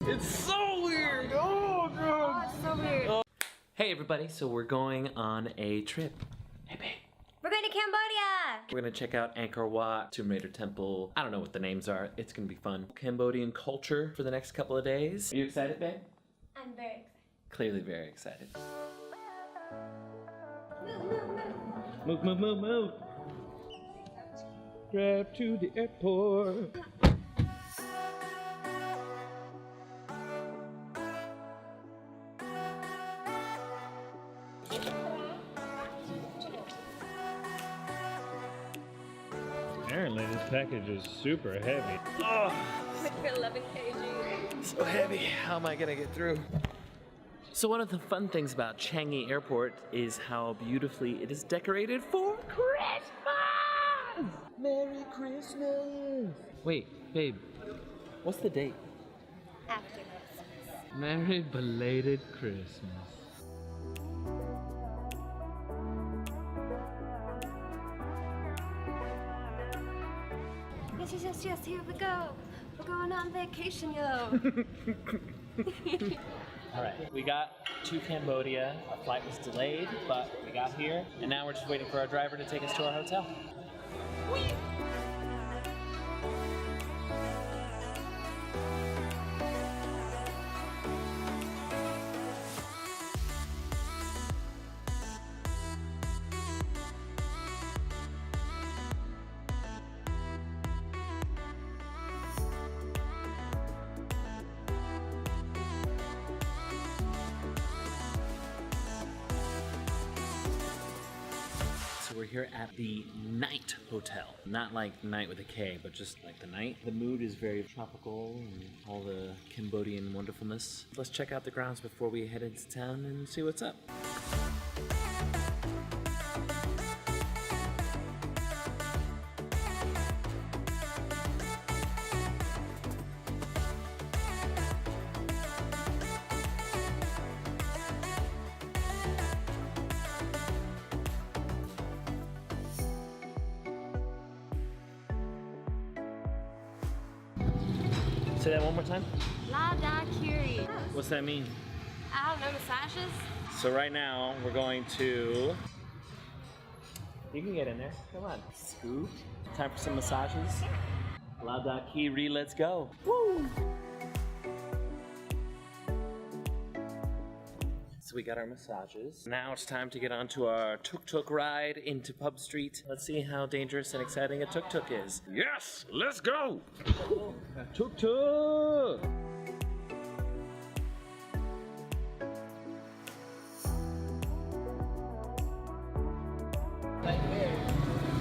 It's so weird. Oh god. Oh, it's so weird. Oh. Hey everybody, so we're going on a trip. Hey babe. We're going to Cambodia! We're gonna check out Angkor Wat, Tomb Raider Temple. I don't know what the names are. It's gonna be fun. Cambodian culture for the next couple of days. Are you excited, babe? I'm very excited. Clearly very excited. Move, move, move. Move, move, move, move. Drive to the airport. Apparently this package is super heavy. Oh, For 11 kg. so heavy. How am I gonna get through? So one of the fun things about Changi Airport is how beautifully it is decorated for Christmas! Merry Christmas! Wait, babe, what's the date? After Christmas. Merry belated Christmas. Yes, here we go. We're going on vacation, yo. All right, we got to Cambodia. Our flight was delayed, but we got here, and now we're just waiting for our driver to take us to our hotel. We're here at the Night Hotel. Not like night with a K, but just like the night. The mood is very tropical and all the Cambodian wonderfulness. Let's check out the grounds before we head into town and see what's up. Say that one more time. La Da Kiri. What's that mean? I don't know, massages? So right now we're going to... You can get in there, come on. Scoop. Time for some massages. La Da Kiri, let's go. Woo! So we got our massages. Now it's time to get onto our tuk-tuk ride into Pub Street. Let's see how dangerous and exciting a tuk-tuk is. Yes, let's go! Tuk-tuk!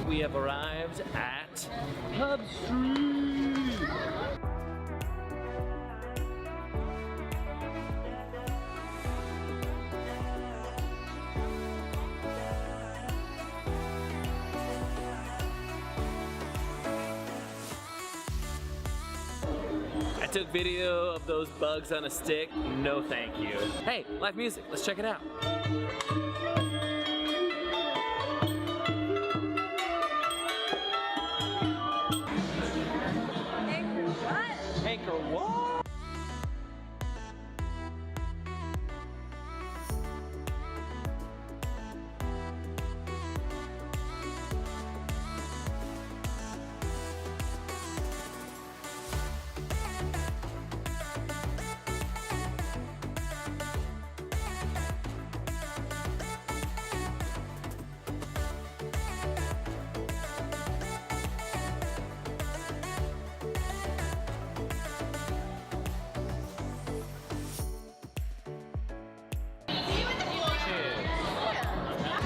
We have arrived at Pub Street! I took video of those bugs on a stick. No thank you. Hey, live music, let's check it out. Angkor what? Angkor what?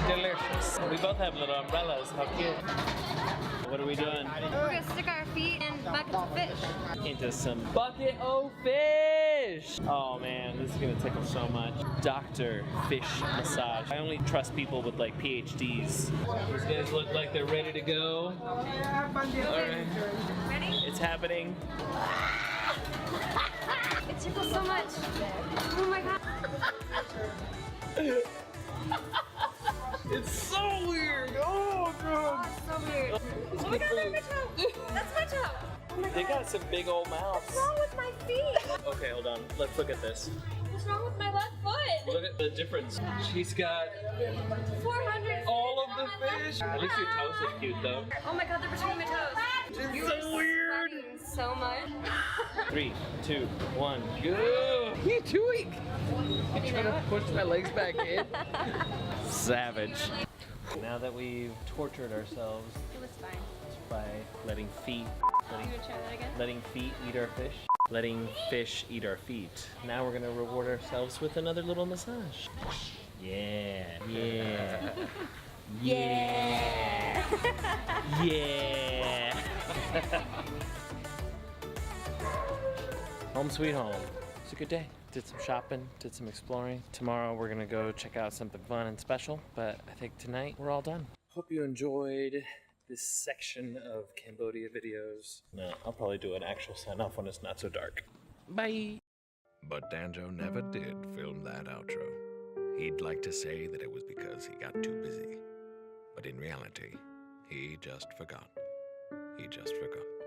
Delicious. We both have little umbrellas. How cute. What are we doing? We're gonna stick our feet in buckets of fish. Into some bucket o' fish. Oh man, this is gonna tickle so much. Dr. Fish Massage. I only trust people with like PhDs. These guys look like they're ready to go. All right. Ready? It's happening. It tickles so much. Oh my god. It's so weird. Oh god. Oh, it's so weird. Oh my god, that's my toe. That's my toe. Oh my god. They got That's a big old mouse. What's wrong with my feet? Okay, hold on. Let's look at this. What's wrong with my left foot? Look at the difference. She's got 400 all of the fish. At least your toes look cute though. Oh my god, they're between my toes. It's so weird. Sweating so much. 3, 2, 1, go. What are you doing? You trying to push my legs back in? Savage. Now that we've tortured ourselves It was fine. by letting feet eat our fish, letting fish eat our feet. Now we're gonna reward ourselves with another little massage. Yeah, yeah, yeah, yeah. Home sweet home. It's a good day. Did some shopping, did some exploring. Tomorrow we're gonna go check out something fun and special, but I think tonight we're all done. Hope you enjoyed this section of Cambodia videos. No, I'll probably do an actual sign off when it's not so dark. Bye! But Danjo never did film that outro. He'd like to say that it was because he got too busy. But in reality, he just forgot. He just forgot.